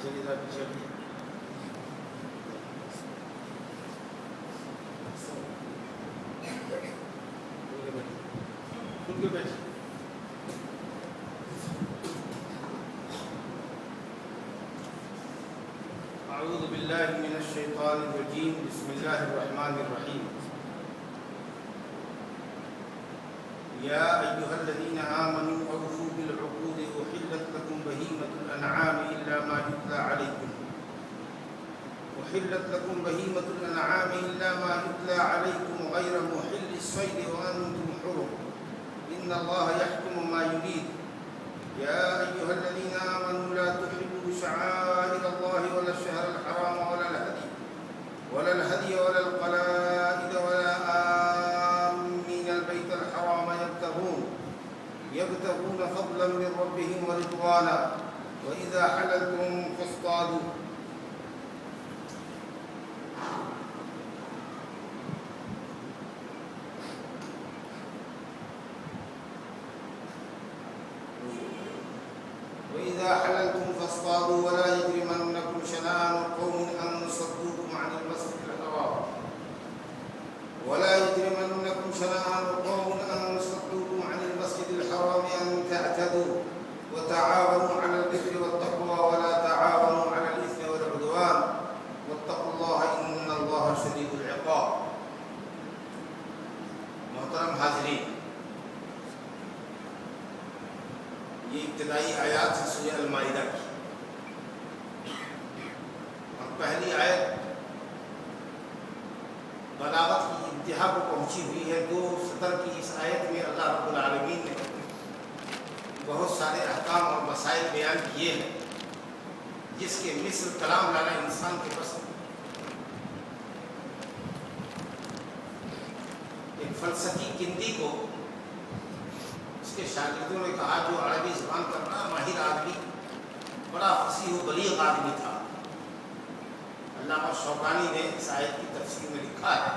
اعوذ باللہ من الشیطان الرجیم بسم اللہ الرحمن الرحیم یا ایہا الذین آمنوا اوفوا بالعقود احلت لکم بہیمۃ الانعام الا ما یتلی علیکم غیر محل الصید وانتم حرم ان اللہ یحکم ما یرید یا ایہا الذین آمنوا لا تحلوا شعائر اللہ ولا الشہر الحرام ولا الهدي ولا القلائد ولا آمين البيت الحرام يبتغون فضلا من ربهم ورضوانا وإذا حللتم فاصطادوا ولا يجرمنكم شنآن قوم أن صدوكم عن المسجد الحرام أن تعتدوا وتعاونوا على البر والتقوى ولا تعاونوا على الإثم والعدوان واتقوا الله إن الله شديد العقاب. محترم حاضرین، یہ ابتدائی آیات ہے سورہ المائدہ کی، اور پہلی آیت بلاغت کی انتہا کو پہنچی ہوئی ہے. 2 سطر کی اس آیت میں اللہ رب العالمین نے بہت سارے احکام اور مسائل بیان کیے ہیں جس کے مثل کلام لانا انسان کے بس میں. ایک فلسفی کندی کو اس کے شاگردوں نے کہا، جو عربی زبان کا بڑا ماہر آدمی، بڑا فصیح و بلیغ آدمی تھا. علامہ شوکانی نے اس آیت کی تفسیر میں لکھا ہے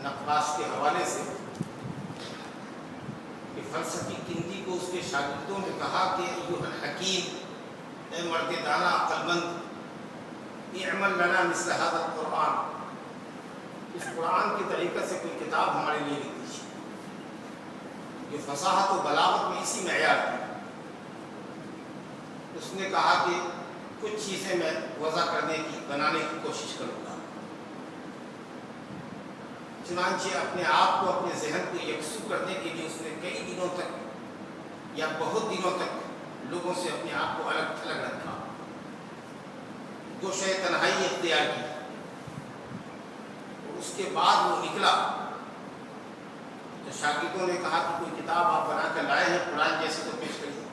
نقاش کے حوالے سے کہ فلسفی کندی کو اس کے شاگردوں نے کہا کہ ایھا الحکیم، اے مرد دانا عقل مند، اعمل لنا مثل ھذا القرآن، اس قرآن کے طریقے سے کوئی کتاب ہمارے لیے لکھ دیجیے. یہ فصاحت و بلاغت میں اسی معیار کی. اس نے کہا کہ کچھ چیزیں میں وضع بنانے کی کوشش کروں گا. چنانچہ اپنے آپ کو، اپنے ذہن کو یکسو کرنے کے لیے اس نے کئی دنوں تک یا بہت دنوں تک لوگوں سے اپنے آپ کو الگ تھلگ رکھا، گوشۂ تنہائی اختیار کی. اور اس کے بعد وہ نکلا تو شاگردوں نے کہا کہ کوئی کتاب آپ بنا کر لائے ہیں قرآن جیسے تو پیش کریے.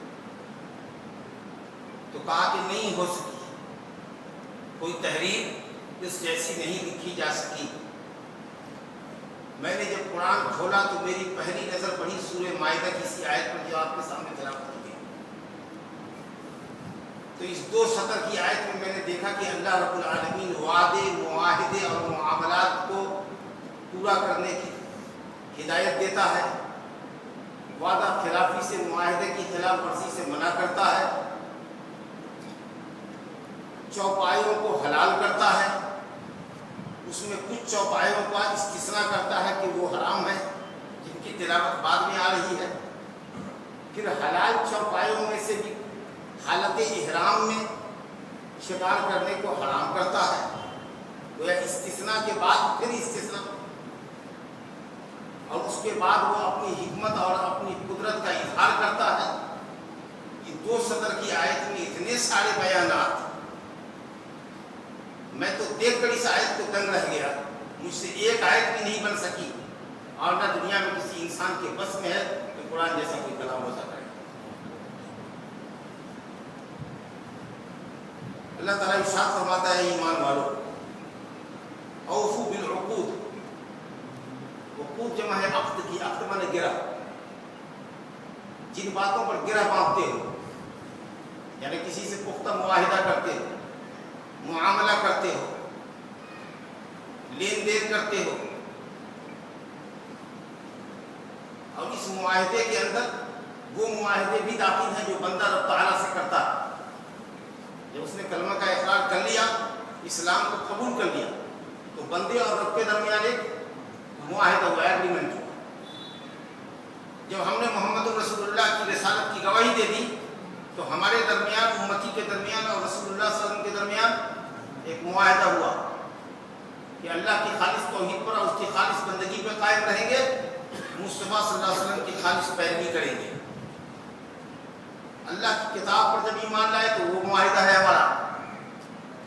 تو کہا کہ نہیں ہو سکی، کوئی تحریر اس جیسی نہیں لکھی جا سکی. میں نے جب قرآن کھولا تو میری پہلی نظر پڑی سورہ مائدہ کی اسی آیت پر جو آپ کے سامنے تلاوت کی گئی. تو اس 2 سطر کی آیت میں نے دیکھا کہ اللہ رب العالمین وعدے، معاہدے اور معاملات کو پورا کرنے کی ہدایت دیتا ہے، وعدہ خلافی سے، معاہدے کی خلاف ورزی سے منع کرتا ہے، چوپایوں کو حلال کرتا ہے، اس میں کچھ چوپایوں کا استثناء کرتا ہے کہ وہ حرام ہے جن کی تلاوت بعد میں آ رہی ہے. پھر حلال چوپایوں میں سے بھی حالت احرام میں شکار کرنے کو حرام کرتا ہے. گویا استثناء کے بعد پھر استثناء، اور اس کے بعد وہ اپنی حکمت اور اپنی قدرت کا اظہار کرتا ہے. یہ 2 سطر کی آیت میں اتنے سارے بیانات، میں تو دیکھ کر اس آیت کو دنگ رہ گیا. مجھ سے ایک آیت بھی نہیں بن سکی، اور نہ دنیا میں کسی انسان کے بس میں ہے کہ قرآن جیسا کوئی کلام وضع کرے. اللہ تعالیٰ ارشاد فرماتا ہے، ایمان والو، اوفوا بالعقود. عقود جمع ہے عقد کی. عقد مانے گرہ. جن باتوں پر گرہ باندھتے ہو، یعنی کسی سے پختہ معاہدہ کرتے ہو، معاملہ کرتے ہو، لین دین کرتے ہو، اور اس معاہدے کے اندر وہ معاہدے بھی داخل ہیں جو بندہ رب تعالیٰ سے کرتا ہے. جب اس نے کلمہ کا اقرار اسلام کو قبول کر لیا تو بندے اور رب کے درمیان ایک معاہدہ ہوا، ایگریمنٹ ہوا۔ جب ہم نے محمد رسول اللہ کی رسالت کی گواہی دے دی تو ہمارے درمیان، امتی کے درمیان اور رسول اللہ صلی اللہ علیہ وسلم کے درمیان ایک معاہدہ ہوا کہ اللہ کی خالص توحید پر اور اس کی خالص بندگی پہ قائم رہیں گے، مصطفیٰ صلی اللہ علیہ وسلم کی خالص پیروی کریں گے۔ اللہ کی کتاب پر جب ایمان لائے تو وہ معاہدہ ہے ہمارا،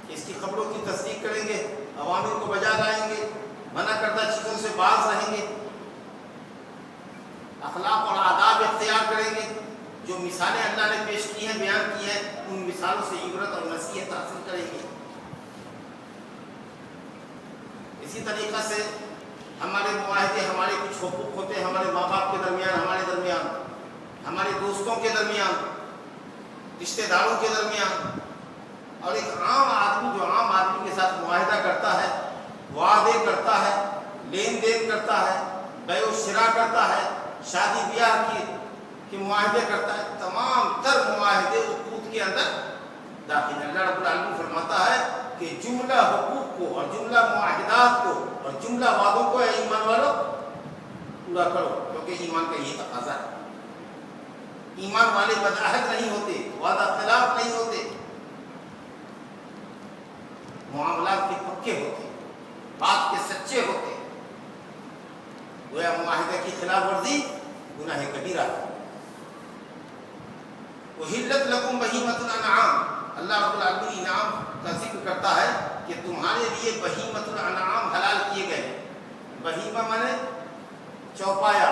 اس کی خبروں کی تصدیق کریں گے، عوامر کو بجا لائیں گے، منع کردہ چیزوں سے باز رہیں گے، اخلاق اور آداب اختیار کریں گے، جو مثالیں اللہ نے پیش کی ہیں، بیان کی ہیں، ان مثالوں سے عبرت اور نصیحت حاصل کریں گے۔ اسی طریقہ سے ہمارے معاہدے، ہمارے کچھ حقوق ہوتے ہیں ہمارے ماں باپ کے درمیان، ہمارے درمیان، ہمارے دوستوں کے درمیان، رشتہ داروں کے درمیان، اور ایک عام آدمی جو عام آدمی کے ساتھ معاہدہ کرتا ہے، وعدے کرتا ہے، لین دین کرتا ہے، بیع و شراء کرتا ہے، شادی بیاہ کے معاہدے کرتا ہے، تمام تر معاہدے حقوق کے اندر داخل ہیں۔ اللہ رب العالمین فرماتا ہے کہ جملہ حقوق کو اور جملہ معاہدات کو اور جملہ وعدوں کو اے ایمان والو پورا کرو، کیونکہ ایمان کا یہ تقاضا ہے۔ ایمان والے بدعہد نہیں ہوتے، وعدہ خلاف نہیں ہوتے، معاملات کے پکے ہوتے، بات کے سچے ہوتے۔ گویا معاہدے کی خلاف ورزی گناہ کبیرہ ہے۔ وحلت لکم بہیمۃ الانعام، اللہ رب العالمین انعام کا ذکر کرتا ہے کہ تمہارے لیے بہیمۃ الانعام حلال کیے گئے۔ بہیمہ مانے چوپایا،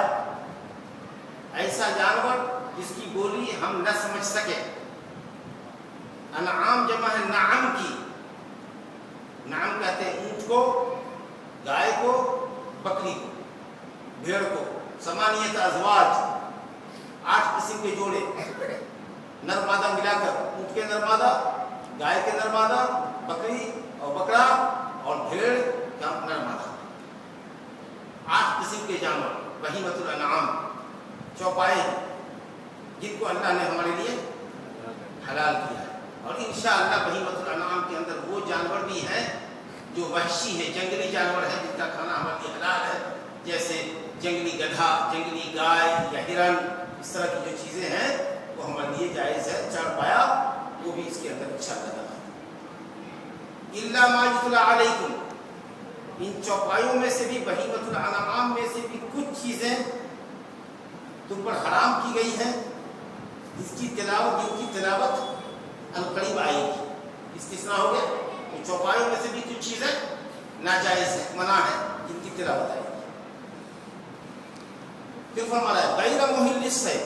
ایسا جانور جس کی بولی ہم نہ سمجھ سکے۔ انعام جمع ہے نعم کی، نعم کہتے ہیں اونٹ کو، گائے کو، بکری کو، بھیڑ کو۔ ثمانیۃ ازواج، 8 قسم کے جوڑے، نر مادہ ملا کر، اونٹ کے نر مادہ، گائے کے نر مادہ، بکری اور بکرا اور بھیڑ کا نر مادہ، 8 قسم کے جانور بہیمۃ الانعام، چوپائے ہیں جن کو اللہ نے ہمارے لیے حلال کیا ہے۔ اور انشاءاللہ بہیمۃ الانعام کے اندر وہ جانور بھی ہیں جو وحشی ہیں، جنگلی جانور ہیں، جن کا کھانا ہمارے لیے حلال ہے، جیسے جنگلی گدھا، جنگلی گائے یا ہرن، اس طرح کی جو چیزیں ہیں وہ ہمارے لیے جائز ہے۔ چڑھ پایا وہ بھی اس کے اندر اچھا لگا۔ الا ما یتلی علیکم، ان چوپایوں میں سے بھی، بہیمۃ الانعام میں سے بھی کچھ چیزیں تم پر حرام کی گئی ہیں، جن کی تلاوت القریب آئے گی۔ استثناء ہو گیا کہ چوپایوں میں سے بھی کچھ چیزیں ناجائز ہیں، منع ہے، جن کی تلاوت آئے گی۔ پھر فرما رہا ہے غیر محل الصید،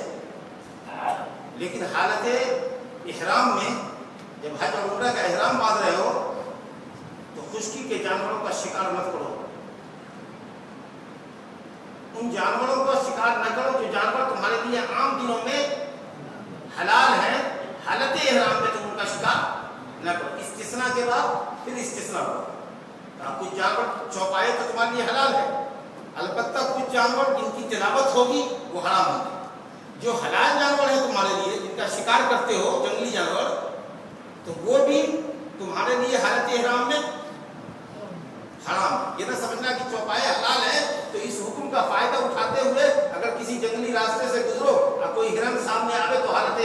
لیکن حالت احرام میں جب حج اور عمرہ کا احرام باندھ رہے ہو تو خشکی کے جانوروں کا شکار مت کرو۔ ان جانوروں کا شکار نہ کرو جو جانور تمہارے لیے عام دنوں میں حلال ہیں، حالت احرام میں تم ان کا شکار نہ کرو۔ استثناء کے بعد پھر استثناء ہو، کچھ جانور چوپائے تو تمہارے لیے حلال ہے، البتہ کچھ جانور جن کی تلاوت ہوگی وہ حرام ہوں گے۔ جو حلال جانور ہیں تمہارے لیے، جن کا شکار کرتے ہو، جنگلی جانور، تو وہ بھی تمہارے لیے حالت احرام میں حرام ہے۔ یہ نہ سمجھنا کہ چوپائے حلال ہے تو اس حکم کا فائدہ اٹھاتے ہوئے اگر کسی جنگلی راستے سے گزرو اور کوئی ہرن سامنے آوے تو حالت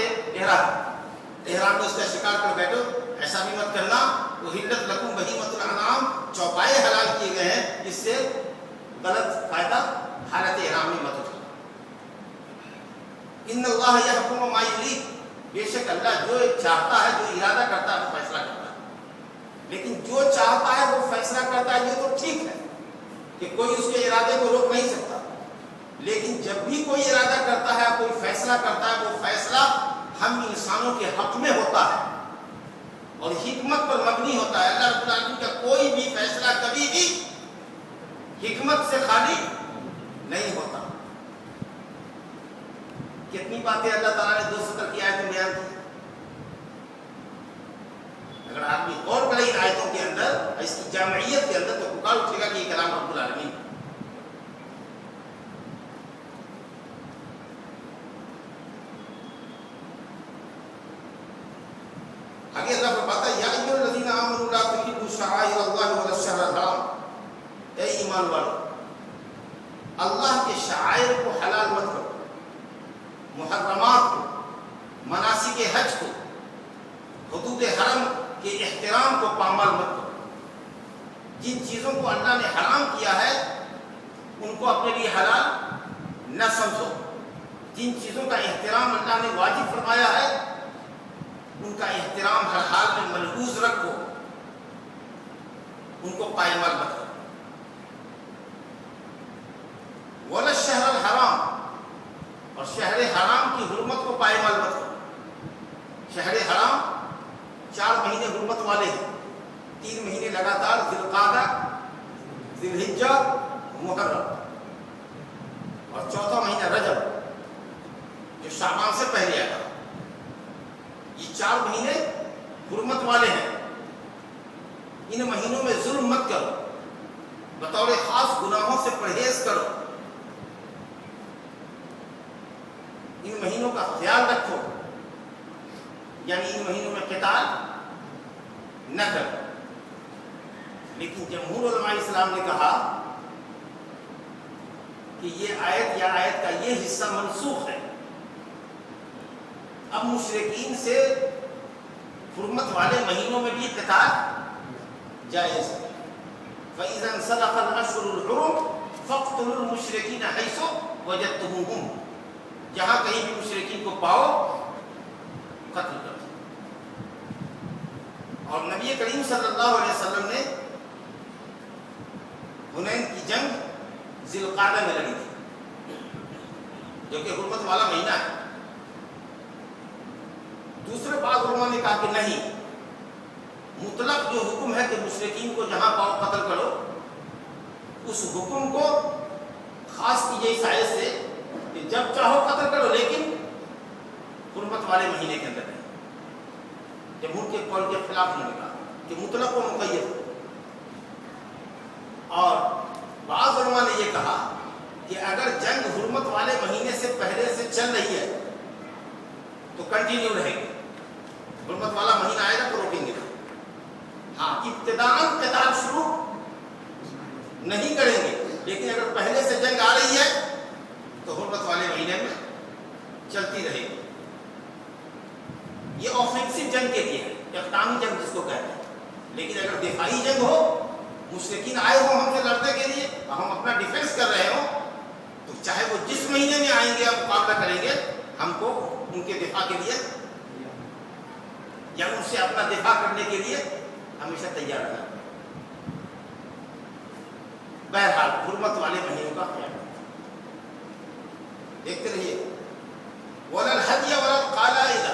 احرام میں اس کا شکار کر بیٹھو، ایسا بھی مت کرنا۔ احلت لکم بہیمۃ الانعام، چوپائے حلال کیے گئے ہیں، اس سے غلط فائدہ حالت احرام میں مت اٹھانا۔ ان اللہ یحکم ما یرید، بے شک اللہ جو چاہتا ہے، جو ارادہ کرتا ہے وہ فیصلہ کرتا ہے، لیکن جو چاہتا ہے وہ فیصلہ کرتا ہے، یہ تو ٹھیک ہے کہ کوئی اس کے ارادے کو روک نہیں سکتا، لیکن جب بھی کوئی ارادہ کرتا ہے، کوئی فیصلہ کرتا ہے، وہ فیصلہ ہم انسانوں کے حق میں ہوتا ہے اور حکمت پر مبنی ہوتا ہے۔ اللہ رب العالمین کا کوئی بھی فیصلہ کبھی بھی حکمت سے خالی نہیں ہوتا۔ کتنی باتیں اللہ تعالیٰ نے 2 سطر کی آیت میں بیان کی۔ اگر آدمی غور کرے ان آیتوں کے اندر، اس کی جامعیت کے اندر، تو پکار اٹھے گا کہ یہ کلام رب العالمین۔ آگے اللہ فرماتا ہے یا ایھا الذین آمنوا لا تحلوا ایمان والوں، اللہ کے شعائر کو حلال مت کرو، محرمات کو، مناسک حج کو، حدود حرم کے احترام کو پامال مت کرو۔ جن چیزوں کو اللہ نے حرام کیا ہے ان کو اپنے لیے حلال نہ سمجھو، جن چیزوں کا احترام اللہ نے واجب فرمایا ہے ان کا احترام ہر حال میں ملحوظ رکھو، ان کو پائمال مت کرو۔ وَلَا الشَّهْرَ الْحَرَامِ، اور شہر حرام کی حرمت کو پائمال مت کرو۔ شہر حرام 4 مہینے حرمت والے ہیں، 3 مہینے لگاتار، ذی القعدہ، ذی الحجہ، محرم، اور 4تھا مہینہ رجب جو شعبان سے پہلے آتا۔ یہ 4 مہینے حرمت والے ہیں، ان مہینوں میں ظلم مت کرو، بطور خاص گناہوں سے پرہیز کرو، ان مہینوں کا خیال رکھو، یعنی ان مہینوں میں قتال نہ کرو۔ لیکن جمہور علماء اسلام نے کہا کہ یہ آیت یا آیت کا یہ حصہ منسوخ ہے، اب مشرکین سے حرمت والے مہینوں میں بھی قتال جائز ہے۔ فَإِذَا انْسَلَخَ الْأَشْهُرُ الْحُرُمُ فَاقْتُلُوا الْمُشْرِكِينَ حَيْثُ وَجَدتُّمُوهُمْ، جہاں کہیں بھی مشرکین کو پاؤ قتل کر دو۔ اور نبی کریم صلی اللہ علیہ وسلم نے حنین کی جنگ ذی القعدہ میں لڑی تھی، جو کہ حرمت والا مہینہ ہے۔ دوسرے بعض علماء نے کہا کہ نہیں، مطلق جو حکم ہے کہ مشرکین کو جہاں پاؤ قتل کرو، اس حکم کو خاص کیجیے اس آیت سے کہ جب چاہو قتل کرو، لیکن حرمت والے مہینے کے اندر نہیں۔ جمہور کے قول کے خلاف انہوں نے کہا کہ مطلق و مقید۔ اور بعض علماء نے یہ کہا کہ اگر جنگ حرمت والے مہینے سے پہلے سے چل رہی ہے تو کنٹینیو رہے گی، حرمت والا مہینہ آئے گا تو روکیں گے۔ ہاں، ابتداءً قتال شروع نہیں کریں گے، لیکن اگر پہلے سے جنگ آ رہی ہے تو حرمت والے مہینے میں چلتی رہے گی۔ یہ آفینسو جنگ کے لیے ہے، اقدامی جنگ جس کو کہتے ہیں۔ لیکن اگر دفاعی جنگ ہو، مشرکین آئے ہوں ہم سے لڑنے کے لیے، ہم اپنا ڈیفینس کر رہے ہوں، تو چاہے وہ جس مہینے میں آئیں گے ہم مقابلہ کریں گے، ہم کو ان کے دفاع کے لیے یا ان سے اپنا دفاع کرنے کے لیے ہمیشہ تیار رہنا۔ بہرحال حرمت والے مہینوں کا خیال رکھیں۔ دیکھتے رہیے، وَلَا الْهَدْيَ وَلَا الْقَلَائِدَ،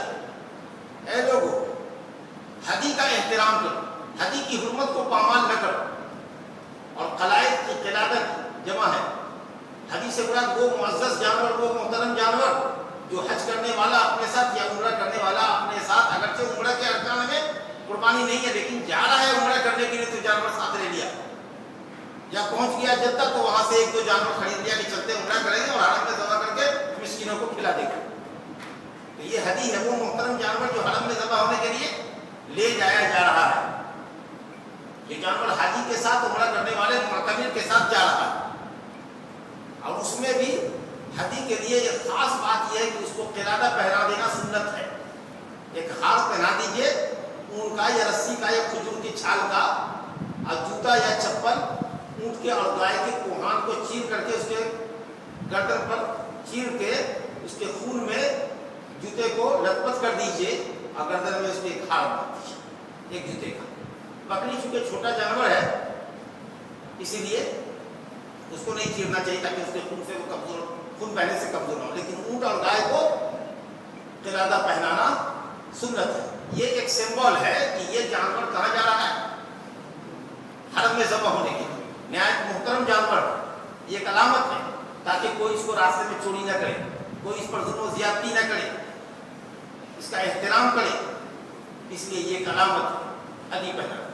اے لوگو ہدی کا احترام کرو، ہدی کی حرمت کو پامال نہ کرو۔ اور قلائد کی قلادت جمع ہے، ہدی سے مراد وہ معزز جانور، وہ محترم جانور جو حج کرنے والا اپنے ساتھ یا عمرہ کرنے والا اپنے ساتھ، اگرچہ عمرہ کے ارکان میں قربانی نہیں ہے لیکن جا رہا ہے عمرہ کرنے کے لیے تو جانور ساتھ لے لیا، یا پہنچ گیا جدہ تو وہاں سے 1-2 جانور خرید لیا کہ چلتے عمرہ کریں گے اور حرم میں ذبح کر کے مسکینوں کو کھلا دے گا۔ تو یہ ہدی ہے، وہ محترم جانور جو حرم میں ذبح ہونے کے لیے لے جایا جا رہا ہے۔ یہ جانور حاجی کے ساتھ، عمرہ کرنے والے معتمر کے ساتھ جا رہا ہے، اور اس میں بھی ہدی کے لیے ایک خاص بات یہ ہے کہ اس کو قلادہ پہنا دینا سنت ہے۔ ایک ہار پہنا دیجئے اون کا یا رسی کا یا کھجور کی چھال کا، اور جوتا یا چپل اونٹ کے اور گائے کے کوہان کو چیر کر کے اس کے گردن پر چیر کے اس کے خون میں جوتے کو لطپت کر دیجئے اور گردن میں اس کے ایک ہار بنا دیجئے، ایک جوتے کا۔ بکری چونکہ چھوٹا جانور ہے اسی لیے اس کو نہیں چیرنا چاہیے تاکہ اس کے خون سے وہ کمزور، خون بہنے سے کمزور نہ ہو، لیکن اونٹ اور گائے کو قلادہ پہنانا سنت ہے۔ یہ ایک سمبول ہے کہ یہ جانور کہاں جا رہا ہے، حرم میں ذبح ہونے کے لیے، نہایت محترم جانور، یہ ایک علامت ہے تاکہ کوئی اس کو راستے میں چوری نہ کرے، کوئی اس پر ظلم و زیادتی نہ کرے، اس کا احترام کرے، اس لیے یہ ایک علامت ہے ہدی پہنانا۔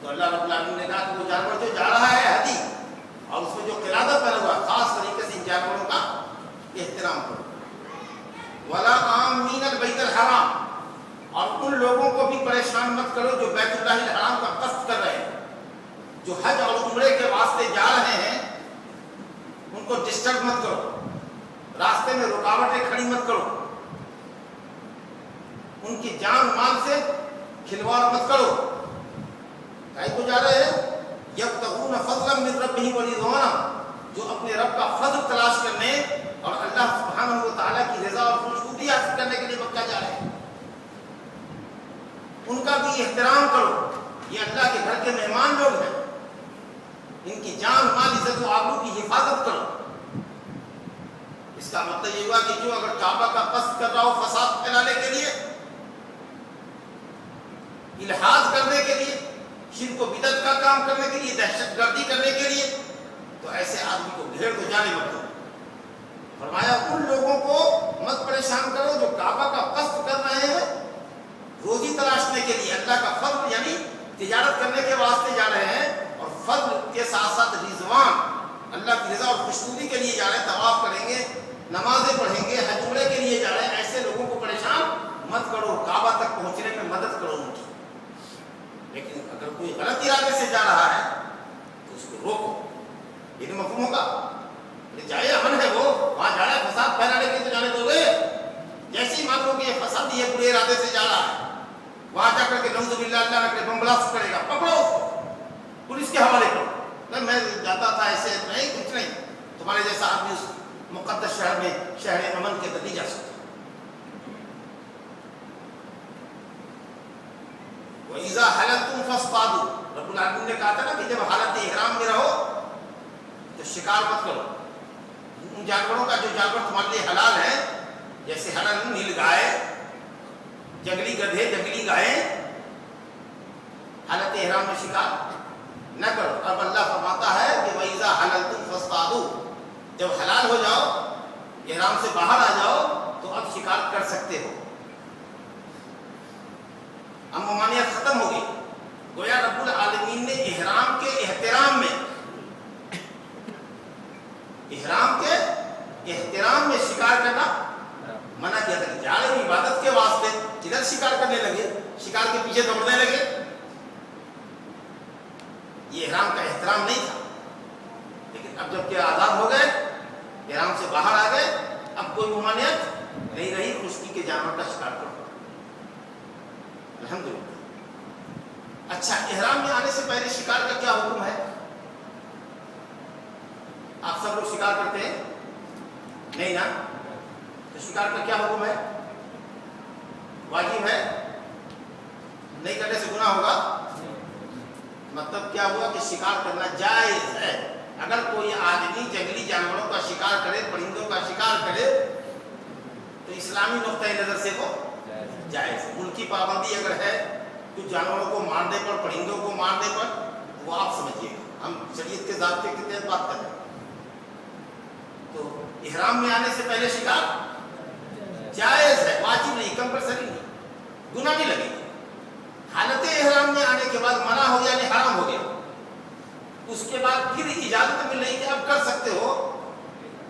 تو اللہ رب العالمین نے کہا کہ وہ جانور جو جا رہا ہے ہدی، اور اس میں جو قلادہ پہنا ہوا خاص طریقے سے ان جانوروں کا احترام کرو۔ وَلَا آمِّينَ الْبَيْتَ الْحَرَامَ، اور ان لوگوں کو بھی پریشان مت کرو جو بیت اللہ الحرام کا قصد کر رہے ہیں۔ جو حج اور عمرے کے واسطے جا رہے ہیں ان کو ڈسٹرب مت کرو، راستے میں رکاوٹیں کھڑی مت کرو، ان کی جان مال سے کھلواڑ مت کرو۔ کہیں کو جا رہے ہیں یبتغون فضلا من ربهم ورضوانا، جو اپنے رب کا فضل تلاش کرنے اور اللہ سبحانہ و تعالیٰ کی رضا اور خوشنودی حاصل کرنے کے لیے مکہ جا رہے ہیں، ان کا بھی احترام کرو۔ یہ اللہ کے گھر کے مہمان لوگ ہیں، ان کی جان مال عزت و آبرو کی حفاظت کرو۔ اس کا مطلب یہ ہوا کہ جو اگر کعبہ کا قصد کر رہا ہو فساد پھیلانے کے لیے، الحاد کرنے کے لیے، شرک و بدعت کا کام کرنے کے لیے، دہشت گردی کرنے کے لیے، تو ایسے آدمی کو گھیر دو، جانے مت دو۔ فرمایا ان لوگوں کو مت پریشان کرو جو کعبہ کا قصد کر رہے ہیں روزی تلاشنے کے لیے، اللہ کا فضل یعنی تجارت کرنے کے واسطے جا رہے ہیں، اور فضل کے ساتھ ساتھ رضوان اللہ کی رضا اور خوشنودی کے لیے جا رہے ہیں، طواف کریں گے، نمازیں پڑھیں گے، حج عمرے کے لیے جا رہے ہیں، ایسے لوگوں کو پریشان مت کرو، کعبہ تک پہنچنے میں مدد کرو ان کی۔ لیکن اگر کوئی غلط ارادے سے جا رہا ہے تو اس کو روکو، یہ تو مفہوم ہوگا۔ جائے امن ہے، وہ وہاں جا رہا ہے فساد پھیلانے کے لیے تو جانے دو گے؟ جیسے ہی مان لو کہ یہ فسادی ہے، برے ارادے سے جا رہا ہے، وہاں جا کر کے نعوذ باللہ اللہ نہ کرے بم بلاسٹ کرے گا، پکڑو اس کو، پولیس کے حوالے کرو۔ میں جاتا تھا ایسے، نہیں کچھ نہیں، تمہارے جیسا آدمی اس مقدس شہر میں شہر امن کے اندر نہیں جا سکتا۔ وَإِذَا حَلَلْتُمْ فَاصْطَادُوا، رب العالمین نے کہا تھا نا کہ جب حالت احرام میں رہو تو شکار مت کرو۔ ان جانوروں کا جو جانور تمہارے لیے حلال ہے، جیسے ہرن، نیل گائے، جنگلی گدھے، جنگلی گائے، حالت احرام میں شکار نہ کرو۔ اب اللہ فرماتا ہے کہ وَإِذَا حَلَلْتُمْ فَاصْطَادُوا، جب حلال ہو جاؤ، احرام سے باہر آ جاؤ تو اب شکار کر سکتے ہو۔ اب ممانعت ختم ہو گئی، گویا رب العالمین نے احرام کے احترام میں شکار کرنا منع کیا تھا۔ جا رہے عبادت کے واسطے، ادھر شکار کرنے لگے، شکار کے پیچھے دوڑنے لگے، یہ احرام کا احترام نہیں تھا۔ لیکن اب جب کہ آزاد ہو گئے، احرام سے باہر آ گئے، اب کوئی ممانعت نہیں رہی، خشکی کے جانور کا شکار کرو۔ الحمدللہ۔ اچھا، احرام میں آنے سے پہلے شکار کا کیا حکم ہے؟ آپ سب لوگ شکار کرتے ہیں؟ نہیں نا؟ تو شکار کا کیا حکم ہے؟ واجب ہے؟ نہیں کرنے سے گناہ ہوگا؟ مطلب کیا ہوا کہ شکار کرنا جائز ہے۔ اگر کوئی آدمی جنگلی جانوروں کا شکار کرے، پرندوں کا شکار کرے، تو اسلامی نقطۂ نظر سے وہ جائز ہے۔ ملکی پابندی اگر ہے کچھ جانوروں کو مارنے پر، پرندوں کو مارنے پر، وہ آپ سمجھیے گا، ہم شریعت کے ضابطے کے تحت بات کر رہے ہیں۔ تو احرام میں آنے سے پہلے شکار جائز ہے، واجب نہیں، کمپلسری نہیں، گناہ نہیں لگے گا۔ حالت احرام میں آنے کے بعد منع ہو گیا، یعنی حرام ہو گیا، اس کے بعد پھر اجازت مل رہی کہ اب کر سکتے ہو،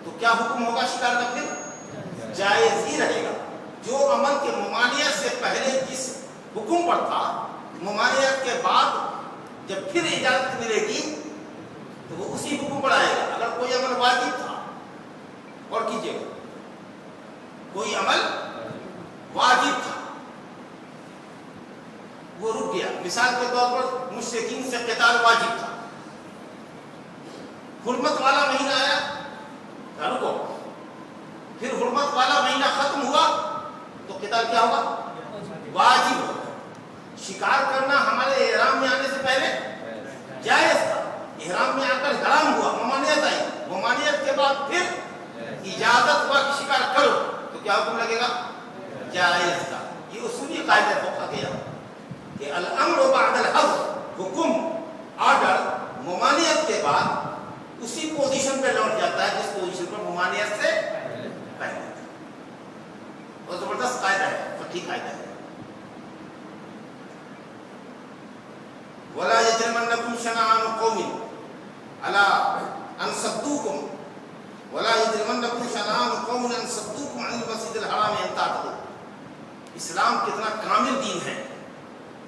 تو کیا حکم ہوگا شکار کا؟ پھر جائز ہی رہے گا۔ جو عمل کے ممانعت سے پہلے جس حکم پر تھا، ممانعت کے بعد جب پھر اجازت ملے گی تو وہ اسی حکم پر آئے گا۔ اگر کوئی عمل واجب تھا، اور کیجیے گا، کوئی عمل واجب تھا، وہ رک گیا، مثال کے طور پر مشرکین سے قتال واجب تھا، حرمت والا مہینہ آیا، رکو، پھر حرمت والا مہینہ ختم ہوا تو قتال کیا ہوگا؟ واجب ہوگا۔ شکار کرنا ہمارے احرام میں آنے سے پہلے جائز تھا، احرام میں آ کر حرام ہوا، ممانعت آئی، ممانعت کے بعد پھر اجازت ہوا کہ شکار کرو، تو کیا حکم لگے گا؟ جائز تھا۔ یہ اصولی قاعدہ فقہ کیا کہ الامر بعد الحظر، حکم، آرڈر ممانعت کے بعد اسی پوزیشن پہ لوٹ جاتا ہے جس پوزیشن پر ممانعت سے پہلے تھا۔ اور زبردست قاعدہ ہے، فقہی قاعدہ ہے۔ وَلَا يَجْرِمَنَّكُمْ شَنَآنُ قَوْمٍ عَلَىٰ أَنْ صَدُّوكُمْ وَلَا يَجْرِمَنَّكُمْ شَنَآنُ قَوْمٍ أَنْ صَدُّوكُمْ عَنِ الْمَسْجِدِ الْحَرَامِ أَنْ تَعْتَدُوا۔ اسلام کتنا کامل دین ہے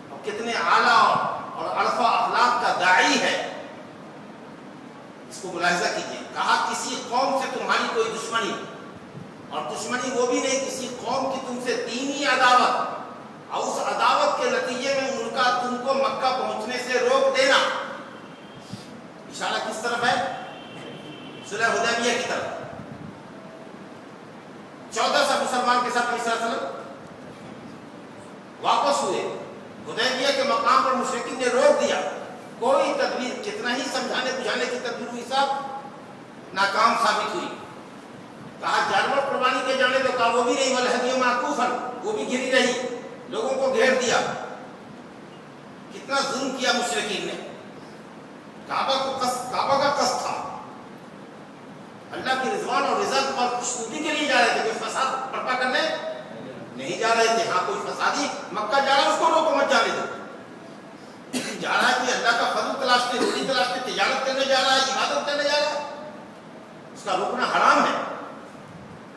اور کتنے اعلیٰ اور عرفہ اخلاق کا داعی ہے کو ملاحظہ کیجیے، کہا کسی قوم سے تمہاری کوئی دشمنی، اور دشمنی وہ بھی نہیں، کسی قوم کی تم سے دینی عداوت، اور اس عداوت کے نتیجے میں ان کا تم کو مکہ پہنچنے سے روک دینا۔ اشارہ کس طرف ہے؟ صلح حدیبیہ کی طرف۔ 14 سا مسلمان کے ساتھ نبی صلی اللہ علیہ وسلم واپس ہوئے، حدیبیہ کے مقام پر مشرکین نے روک دیا، کوئی تدبیر کتنا ہی سمجھانے بجھانے کی تدبیر ہوئی سب ناکام ثابت ہوئی۔ کہا جانور قربانی کے جانے تو کہا وہ بھی نہیں، والہدی معکوفا، وہ بھی گھری رہی، لوگوں کو گھیر دیا۔ کتنا ظلم کیا مشرکین نے، کعبہ کا قصد تھا، اللہ کی رضوان اور رضا اور خوشنودی کے لیے جا رہے تھے، کوئی فساد برپا کرنے نہیں جا رہے تھے۔ ہاں کوئی فسادی مکہ جا رہا ہے اس کو روکو مت جانے دو، جا رہا ہے کہ اللہ کا فضل تلاشتے، روزی تلاشتے، تجارت کرنے جا رہا ہے، عبادت کرنے جا رہا ہے، اس کا روکنا حرام ہے۔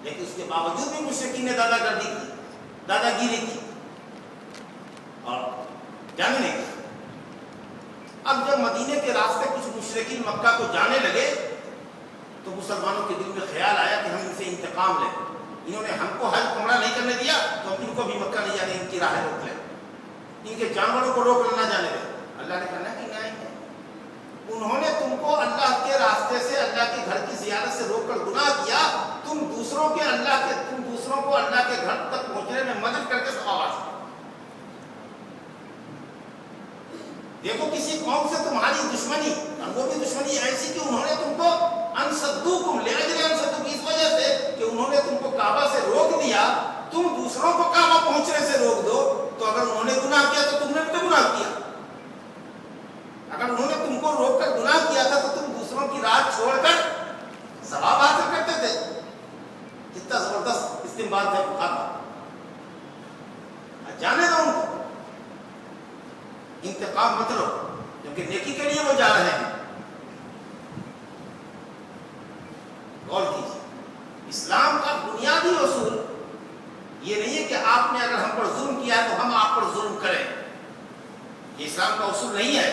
لیکن اس کے باوجود بھی مشرکین نے دادا گیری کی اور جانے نہیں کی۔ اب جب مدینے کے راستے کچھ مشرکین مکہ کو جانے لگے تو مسلمانوں کے دل میں خیال آیا کہ ہم ان سے انتقام لیں، انہوں نے ہم کو حج عمرہ نہیں کرنے دیا تو ان کو بھی مکہ نہیں جانے، ان کی راہیں روک لیں، ان کے جانوروں کو روک نہ جانے دیں۔ اللہ نے کہا کہ نہیں ہے، انہوں نے تم کو اللہ کے راستے سے، اللہ کے گھر کی زیارت سے روک کر گناہ کیا، تم دوسروں کو اللہ کے گھر تک پہنچنے میں مدد کر کے ثواب حاصل۔ دیکھو کسی قوم سے تمہاری دشمنی، اور وہ بھی دشمنی ایسی کہ انہوں نے تم کو انصدوکم لاجل انصدوکم، اس وجہ سے کہ انہوں نے تم کو کعبہ سے روک دیا، تم دوسروں کو کعبہ پہنچنے سے روک دو، تو اگر انہوں نے گناہ کیا تو تم نے بھی تو گناہ کیا۔ اگر انہوں نے تم کو روک کر گناہ کیا تھا تو تم دوسروں کی راہ چھوڑ کر ثواب حاصل کرتے تھے۔ کتنا زبردست استنباط ہے بخاری کا۔ جانے دو ان کو، انتقام مت لو، کیونکہ نیکی کے لیے وہ جا رہے ہیں۔ غور کیجیے، اسلام کا بنیادی اصول یہ نہیں ہے کہ آپ نے اگر ہم پر ظلم کیا ہے تو ہم آپ پر ظلم کریں، یہ اسلام کا اصول نہیں ہے۔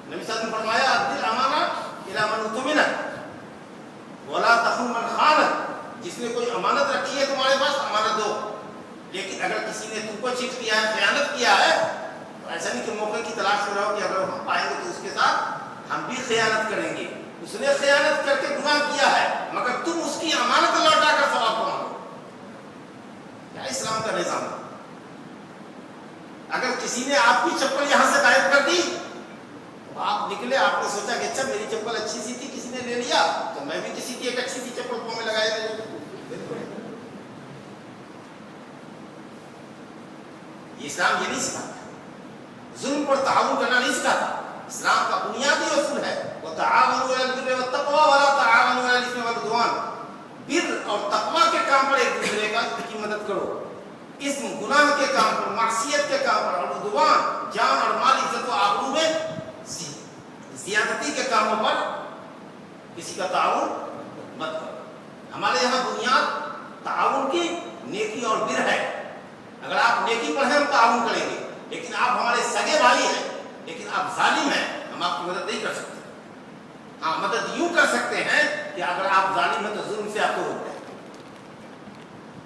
نبی صلی اللہ علیہ وسلم نے فرمایا ادی الامانہ الی من اؤتمن ولا تخن من خان، جس نے کوئی امانت رکھی ہے تمہارے پاس امانت دو، لیکن اگر کسی نے تم کو چیٹ کیا ہے، خیانت کیا ہے، تو ایسا نہیں کہ موقع کی تلاش میں رہو کہ اگر ہم پائیں گے تو اس کے ساتھ ہم بھی خیانت کریں گے۔ اس نے خیانت کر کے گناہ کیا ہے مگر تم اس کی امانت لوٹا کر ثواب پاؤ، کیا اسلام کا نظام ہے؟ اگر کسی نے آپ کی چپل یہاں سے غائب کر دی تو آپ نکلے، آپ نے سوچا کہ اچھا میری چپل اچھی سی تھی، کسی نے لے لیا تو میں بھی کسی کی ایک اچھی سی چپل پاؤں میں لگائے دے دوں۔ یہ اسلام یہ نہیں سکھاتا، ظلم پر تعاون کرنا نہیں سکھاتا۔ اسلام کا بنیادی اصول ہے وتعاونوا علی البر والتقوی ولا تعاونوا علی الاثم والعدوان، بر اور تقوی کے کام پر ایک دوسرے کی مدد کرو، اسم گناہ کے کام پر، معصیت کے کام پر، اور عدوان جان اور مال عزت و آبرو میں زیادتی کے کاموں پر کسی کا تعاون مت کرو۔ ہمارے یہاں بنیاد تعاون کی نیکی اور بر ہے، اگر آپ نیکی پر ہیں ہم تعاون کریں گے، لیکن آپ ہمارے سگے بھائی ہیں لیکن آپ ظالم ہیں، ہم آپ کی مدد نہیں کر سکتے۔ ہاں مدد یوں کر سکتے ہیں کہ اگر آپ ظالم ہیں تو ظلم سے آپ کو روک دیں،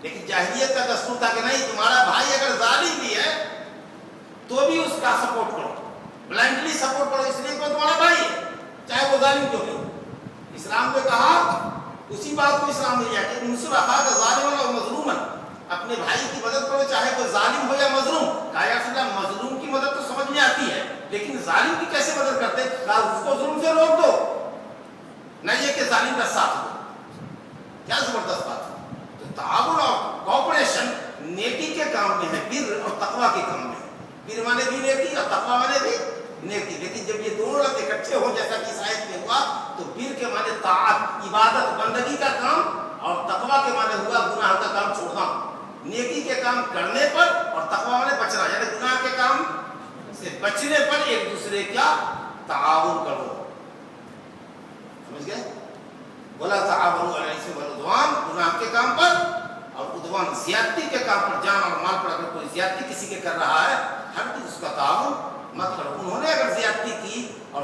لیکن جاہلیت کا دستور تھا کہ نہیں، تمہارا بھائی اگر ظالم بھی ہے تو بھی اس کا سپورٹ کرو، بلائنڈلی سپورٹ کرو، اس لیے کہ تمہارا بھائی ہے چاہے وہ ظالم کیوں نہیں۔ اسلام نے کہا اسی بات کو اسلام نے کیا کہ انصر اخاک ظالما و مظلوما، اپنے بھائی کی مدد کرو چاہے وہ ظالم ہو یا مظلوم۔ کہا یا رسول اللہ مظلوم کی مدد تو سمجھ میں آتی ہے لیکن ظالم کی کیسے مدد کرتے؟ کہا اس کو ظلم سے روک دو، نہ یہ کہ ظالم کا ساتھ دو۔ کیا زبردست بات ہے۔ تو تعاون اور کوآپریشن نیکی کے کام میں ہے، بر اور تقوی کے کام میں ہے۔ بر مانے بھی نیکی اور تقوی مانے بھی نیکی، لیکن جب یہ دونوں لفظ اکٹھے ہو جیسا کہ اس آیت میں ہوا تو بر کے معنی طاعت، عبادت، بندگی کا کام، اور تقوی کے معنی ہوا گناہ کا کام چھوڑنا، نیکی کے کام کرنے پر، اور تقوی معنی بچنا، یعنی گناہ کے کام سے بچنے پر ایک دوسرے کا تعاون کرو۔ سمجھ گئے؟ ولا تعاونوا علی الاثم والعدوان، گناہ کے کام پر، اور عدوان زیادتی کے کام پر، جان اور مال پر اگر کوئی زیادتی کسی کے کر رہا ہے ہرگز اس کا تعاون مت کرو۔ انہوں نے اگر زیادتی کی اور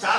4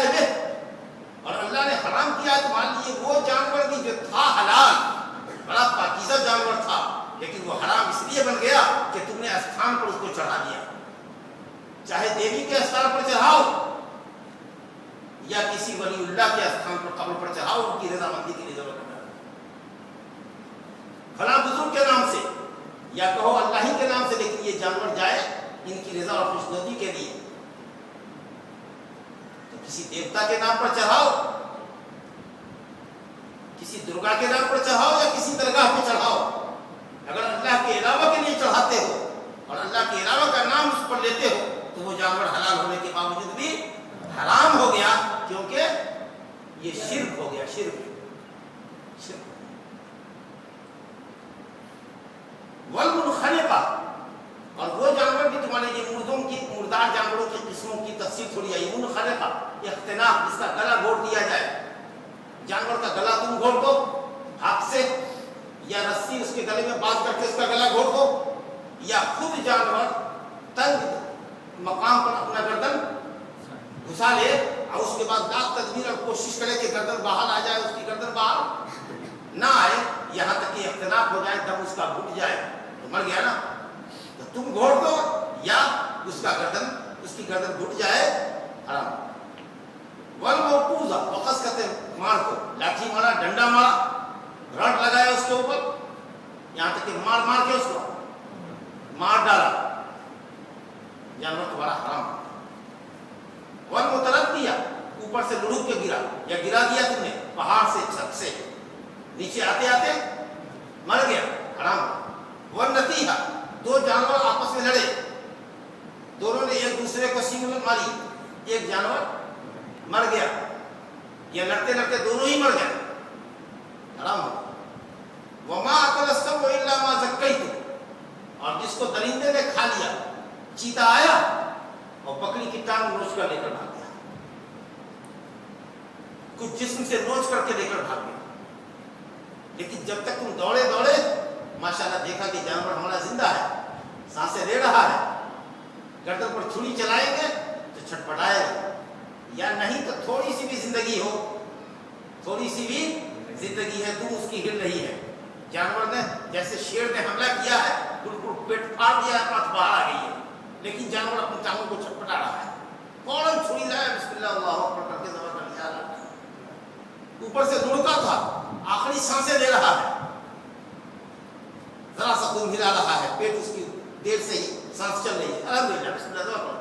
اللہ بہ، اور اللہ نے حرام کیا ہے تمہارے لیے وہ جانور بھی جو تھا حلال، بڑا پاکیزہ جانور تھا، لیکن وہ حرام اس لیے بن گیا کہ تم نے استھان پر اس کو چڑھا دیا، چاہے دیوی کے استھان پر چڑھاؤ یا کسی ولی اللہ کے استھان پر قبر پر چڑھاؤ، ان کی رضامندی کے لیے ضرورت ہے، فلاں بزرگ کے نام سے یا کہو اللہ ہی کے نام سے، لیکن یہ جانور جائے ان کی رضا اور خوشنودی کے لیے، تو کسی دیوتا کے نام پر چڑھاؤ، کسی درگا کے نام پر چڑھاؤ یا کسی درگاہ پہ چڑھاؤ، اگر اللہ کے علاوہ کے لیے چڑھاتے ہو اور اللہ کے علاوہ کا نام اس پر لیتے ہو تو وہ جانور حلال ہونے کے باوجود بھی حرام ہو گیا، کیونکہ یہ شرک ہو گیا، شرک۔ والمنخنقہ، اور وہ جانور بھی تمہارے یہ مردار جانوروں کی قسموں کی تفصیل تھوڑی آئی، منخنقہ اختناق، جس کا گلا گھوڑ دیا جائے، جانور کا گلا تم گھوڑ دو ہاتھ سے یا رسی اس کے گلے میں باندھ کر کے اس کا گلا گھوڑ دو، یا خود جانور تنگ مقام پر اپنا گردن گھسا لے اور اس کے بعد لاکھ تدبیر اور کوشش کرے کہ گردن باہر آ جائے، اس کی گردن باہر نہ آئے، یہاں تک کہ اختناق ہو جائے، دم اس کا گھٹ جائے تو مر گیا نا، تو تم گھوڑ دو یا اس کا گردن، اس کی گردن گھٹ جائے، حرام۔ والموقوذہ، وقص کہتے ہیں مار کو، لاٹھی مارا، ڈنڈا مارا، رڈ لگایا اس کے اوپر، یہاں تک کہ مار مار کے اس کو مار ڈالا، جانور تمہارا حرام۔ والمتردیہ، اوپر سے لڑک کے گرا یا گرا دیا تم نے پہاڑ سے، چھت سے، نیچے آتے آتے مر گیا، حرام۔ والنتیہہ، دو جانور آپس میں لڑے، دونوں نے ایک دوسرے کو سینگ میں ماری، ایک جانور مر گیا یا لڑتے لڑتے دونوں ہی مر گئے، حرام ہو۔ وما اکل السبع الا ما زکیتم، اور جس کو درندے نے کھا لیا، چیتا آیا اور بکری کی ٹانگ نوچ کر لے کر بھاگ گیا، کچھ جسم سے نوچ کر کے لے کر بھاگ گیا، لیکن جب تک تم دوڑے دوڑے ماشاءاللہ دیکھا کہ جانور ہمارا زندہ ہے، سانسیں لے رہا ہے، گردن پر چھری چلائیں گے تو چھٹپٹائے گا، یا نہیں تو تھوڑی سی بھی زندگی ہو، تھوڑی سی بھی زندگی ہے، دم اس کی ہل رہی ہے، جانور نے جیسے شیر نے حملہ کیا ہے، بالکل پیٹ پھاڑ دیا ہے، پاس باہر آ گئی ہے، لیکن جانور اپنی ٹانگوں کو چھٹپٹا رہا ہے، فوراً چھری لایا، بسم اللہ اللہ اکبر کر کے ذبح کر لیا، اوپر سے لڑکا تھا، آخری سانسیں لے رہا ہے، ذرا سا دم ہلا رہا ہے، پیٹ اس کی دیر سے ہی سانس چل رہی ہے، الحمدللہ بسم اللہ ذبح کر۔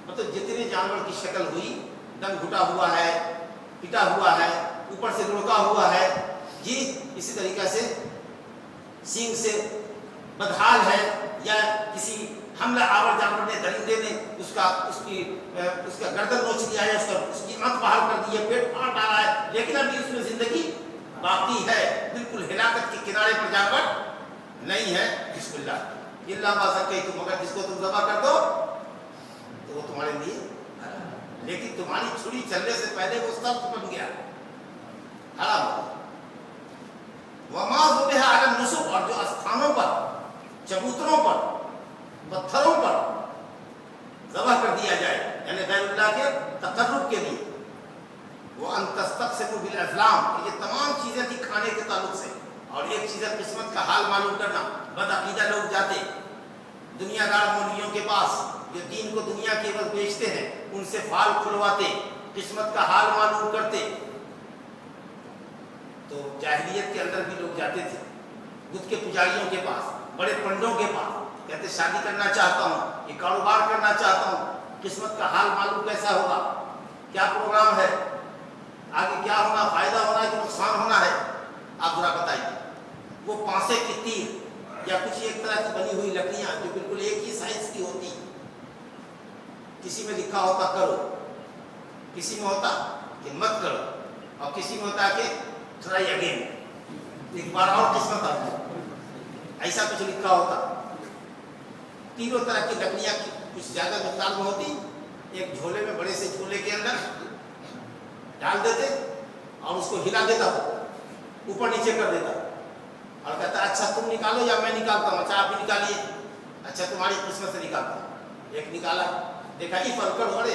مطلب جتنے جانور کی شکل ہوئی، دم گھٹا ہوا ہے، پٹا ہوا ہے، اوپر سے لڑکا ہوا ہے، جی اسی طریقے سے سینگ سے بدحال ہے، یا کسی حملہ آور جانور نے، درندے نے اس کا گردن نوچ لیا ہے، اس کی آنکھ باہر کر دی ہے، پیٹ پھاڑ ڈالا ہے، لیکن ابھی اس میں زندگی باقی ہے، بالکل ہلاکت کے کنارے پر جانور نہیں ہے، بسم اللہ الا ما زکیتم، مگر جس کو تم ذبح کر دو تو وہ تمہارے لیے، لیکن تمہاری چھری چلنے سے پہلے وہ سخت بن گیا، حرام ہو۔ وما ذبح علی النصب، اور جو استھانوں پر، چبوتروں پر، پتھروں پر ذبح کر دیا جائے، یعنی غیر اللہ کے تقرب کے لیے، وہ ان تستقسموا بالازلام، یہ تمام چیزیں تھی کھانے کے تعلق سے، اور ایک چیز ہے قسمت کا حال معلوم کرنا، بدعقیدہ لوگ جاتے دنیا دار مولویوں کے پاس جو دین کو دنیا کے عوض بیچتے ہیں، ان سے فال کھلواتے، قسمت کا حال معلوم کرتے، تو جاہلیت کے اندر بھی لوگ جاتے تھے بت کے پجاریوں کے پاس، بڑے پنڈوں کے پاس، کہتے شادی کرنا چاہتا ہوں، یہ کاروبار کرنا چاہتا ہوں، قسمت کا حال معلوم کیسا ہوگا، کیا پروگرام ہے، آگے کیا ہونا، فائدہ ہونا ہے کہ نقصان ہونا ہے، آپ ذرا بتائیے۔ وہ پانسے کی تیر یا کچھ ایک طرح کی بنی ہوئی لکڑیاں جو بالکل ایک ہی سائز کی ہوتی، کسی میں لکھا ہوتا کرو، کسی میں ہوتا کہ مت کرو، اور کسی میں ہوتا کہ ٹرائی اگین، ایک بار اور قسمت آتی، ایسا کچھ لکھا ہوتا۔ تینوں طرح کی لکڑیاں کچھ زیادہ مقدار میں ہوتی، ایک جھولے میں، بڑے سے جھولے کے اندر ڈال دیتے اور اس کو ہلا دیتا، اوپر نیچے کر دیتا اور کہتا اچھا تم نکالو یا میں نکالتا ہوں، اچھا آپ بھی نکالیے، اچھا تمہاری قسمت سے نکالتا ہوں، ایک نکالا، دیکھا یہ فرکڑ بڑے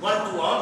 1 to all,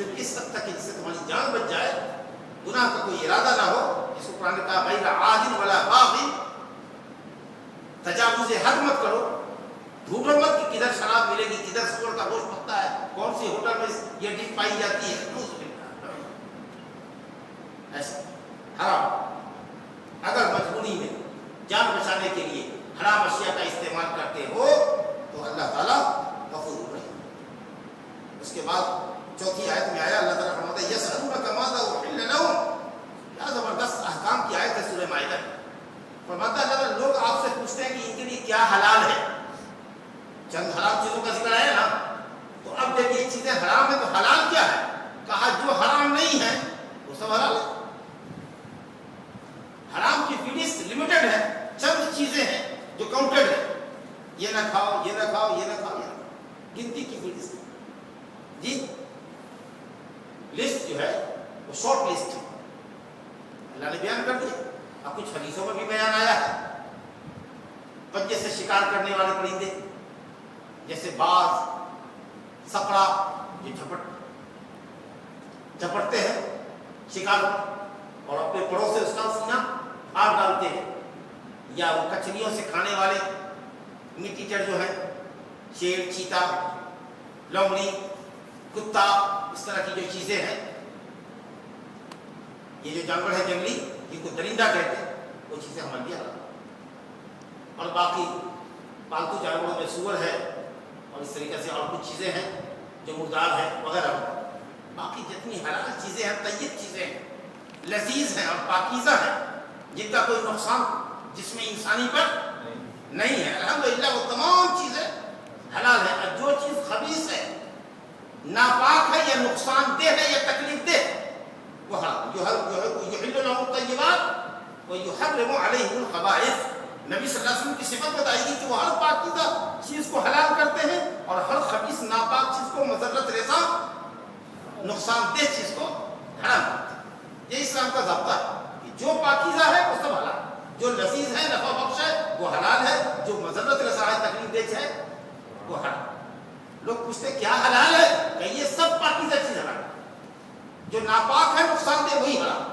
صرف اس حد تک کہ جس سے تمہاری جان بچ جائے، گناہ کا کوئی ارادہ نہ ہو، جس کو قرآن نے کہا غیر عادل ولا باغی، تجاوز حد مت کرو، ڈھونڈو مت کہ کدھر شراب ملے گی، کدھر سور کا گوشت پکتا ہے، کون سی ہوٹل میں یہ ڈش پائی جاتی ہے، ایسا حرام۔ اگر مجبوری میں جان بچانے کے لیے حرام اشیاء کا استعمال کرتے ہو تو اللہ تعالیٰ غفور رحیم۔ اس کے بعد چوتھی آیت میں آیا، اللہ تعالیٰ فرماتا ہے یسألونک ماذا احل لهم، کیا زبردست احکام کی آیت ہے سورہ مائدہ میں۔ فرماتا ہے اللہ تعالیٰ لوگ آپ سے پوچھتے ہیں کہ ان کے لیے کیا حلال ہے، چند حرام چیزوں کا ذکر آیا نا، تو اب جب یہ چیزیں حرام ہیں تو حلال کیا ہے؟ کہا جو حرام نہیں ہے وہ سب حلال ہے۔ حرام کی فہرست لمیٹڈ ہے، چند چیزیں ہیں جو کاؤنٹڈ ہے، یہ نہ کھاؤ، یہ نہ کھاؤ، یہ نہ کھاؤ، گنتی کی فہرست جی۔ لسٹ جو ہے وہ شارٹ لسٹ ہے، اللہ نے بیان کر دیا۔ اب کچھ حدیثوں میں بھی بیان آیا ہے، پنجے سے شکار کرنے والے پرندے جیسے باز، سپڑا، جو جھپٹتے ہیں شکار اور اپنے پڑوں سے اس کا سینہ پھاڑ ڈالتے ہیں، یا وہ کچھلیوں سے کھانے والے میٹ ایٹر جو ہیں، شیر، چیتا، لومڑی، کتا، اس طرح کی جو چیزیں ہیں، یہ جو جانور ہے جنگلی جن کو درندہ کہتے ہیں، وہ چیزیں ہمارے لیے حرام۔ اور باقی پالتو جانوروں میں سور ہے اور اس طریقے سے اور کچھ چیزیں ہیں جو مردار ہیں وغیرہ۔ باقی جتنی حلال چیزیں ہیں، طیب چیزیں ہیں، لذیذ ہیں اور پاکیزہ ہیں، جن کا کوئی نقصان جسم انسانی پر نہیں ہے، الحمدللہ وہ تمام چیزیں حلال ہیں۔ اور جو چیز خبیث ہے، ناپاک ہے، یا نقصان دہ ہے، یا تکلیف دہ ہے، وہ حرام۔ یحل لهم الطیبات ویحرم علیہم الخبائث۔ نبی صلی اللہ علیہ وسلم کی صفت بتائی گئی کہ وہ ہر پاکیزہ چیز کو حلال کرتے ہیں اور ہر خبیث ناپاک چیز کو، مضرت رسا، نقصان دہ چیز کو حرام کرتے ہیں۔ یہ اسلام کا ضابطہ ہے کہ جو پاکیزہ ہے وہ سب حلال، جو لذیذ ہے، نفع بخش ہے، وہ حلال ہے، جو مضرت رسا ہے، تکلیف دہ ہے، وہ حرام۔ لوگ پوچھتے کیا حلال ہے، کہ یہ سب پاکیزہ چیز حلال ہے، جو ناپاک ہے، نقصان دہ، وہی حرام۔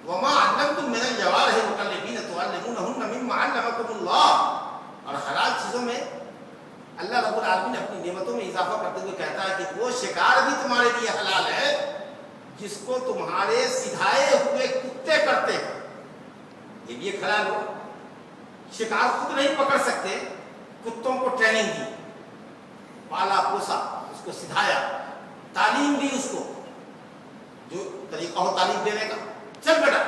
وما علمتم من الجوارح مکلبین تعلمونہن مما علمکم اللہ۔ اور حلال چیزوں میں اللہ رب العالمین اپنی نعمتوں میں اضافہ کرتے ہوئے کہتا ہے کہ وہ شکار بھی تمہارے لیے حلال ہے جس کو تمہارے سدھائے ہوئے کتے کرتے ہیں، یہ بھی ایک حلال ہو۔ شکار خود نہیں پکڑ سکتے، کتوں کو ٹریننگ دی، پالا پوسا، اس کو سدھایا، تعلیم دی، اس کو جو طریقہ ہو تعلیم دینے کا، چل بیٹا،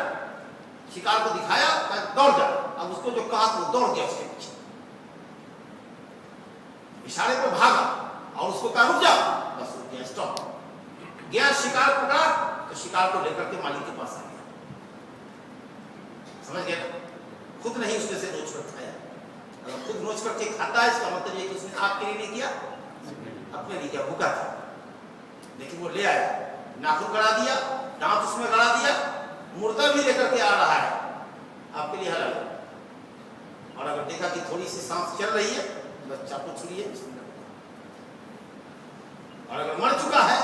شکار کو دکھایا، دوڑ جا، اب اس کو جو کہا تو دوڑ گیا اس کے پیچھے، اشارے پر بھاگا اور اس کو کہا رک جا، بس رک گیا، اسٹاپ گیا، شکار پکڑا تو شکار کو لے کر کے مالک کے پاس آ گیا، سمجھ گیا نا؟ خود نہیں اس میں سے نوچ کر کھایا۔ اگر خود نوچ کر کے کھاتا ہے اس کا مطلب یہ کہ اس نے آپ کے لیے نہیں کیا، اپنے لیے کیا، بھوکا تھا، لیکن وہ لے آیا، ناخن گڑا دیا، دانت اس میں گڑا دیا، مردہ بھی لے کر کے آ رہا ہے، آپ کے لیے حلال ہے۔ اور اگر دیکھا کہ تھوڑی سی سانس چل رہی ہے، بس چاقو چھڑیے، بسم اللہ۔ اور اگر مر چکا ہے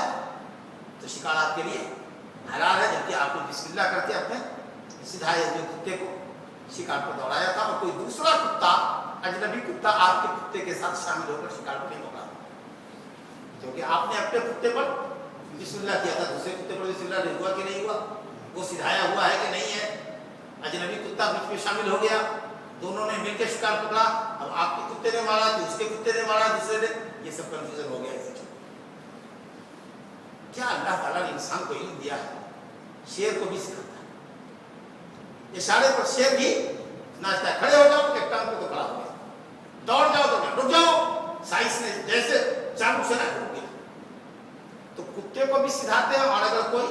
تو شکار آپ کے لیے حلال ہے، جبکہ آپ نے بسم اللہ کر کے اپنے سدھائے ہوئے کتے کو شکار کو دوڑایا تھا، اور کوئی دوسرا کتا، اجنبی کتا، آپ کے کتے کے ساتھ شامل ہو کر شکار کو نہیں پکڑا، کیونکہ آپ نے اپنے کتے پر بسم اللہ کیا تھا، دوسرے کتے پر بسم اللہ نہیں ہوا کہ نہیں ہوا، وہ سدھایا ہوا ہے کہ نہیں ہے، اجنبی کتا بیچ میں شامل ہو گیا، دونوں نے مل کے شکار پکڑا، اب آپ کے کتے نے مارا کہ اس کے کتے نے مارا دوسرے نے، یہ سب کنفیوژن ہو گیا۔ کیا اللہ تعالیٰ نے انسان کو علم دیا ہے، شیر کو بھی سکھاتا ہے، اشارے پر شیر بھی ناچتا ہے، کھڑے ہو جاؤ کہ ٹانگ پہ تو کھڑا ہو گیا، دوڑ جاؤ تو کیا، رک جاؤ، سائنس نے جیسے چاقو سے نہ رک گیا۔ تو کتے کو بھی سکھاتے ہیں، اور اگر کوئی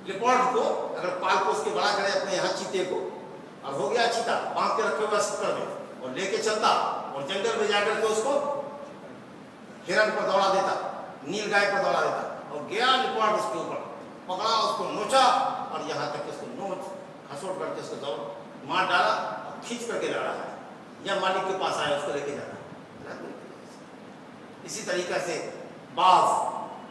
لیپارڈ کو اگر پال کو اس کے بڑا کرے اپنے یہاں چیتے کو، اور ہو گیا چیتا باندھ کے رکھے ہوا سکر میں اور لے کے چلتا اور جنگل میں جا کر کے اس کو ہرن پر دوڑا دیتا، نیل گائے پر دوڑا دیتا، اور گیا لیپارڈ اس کے اوپر پکڑا، اس کو نوچا، اور یہاں تک اس کو نوچ کھسوٹ کر کے اس کو دوڑ مار ڈالا اور کھینچ کر کے لا رہا ہے، یا مالک کے پاس آیا اس کو لے کے جانا۔ اسی طریقے سے باز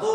2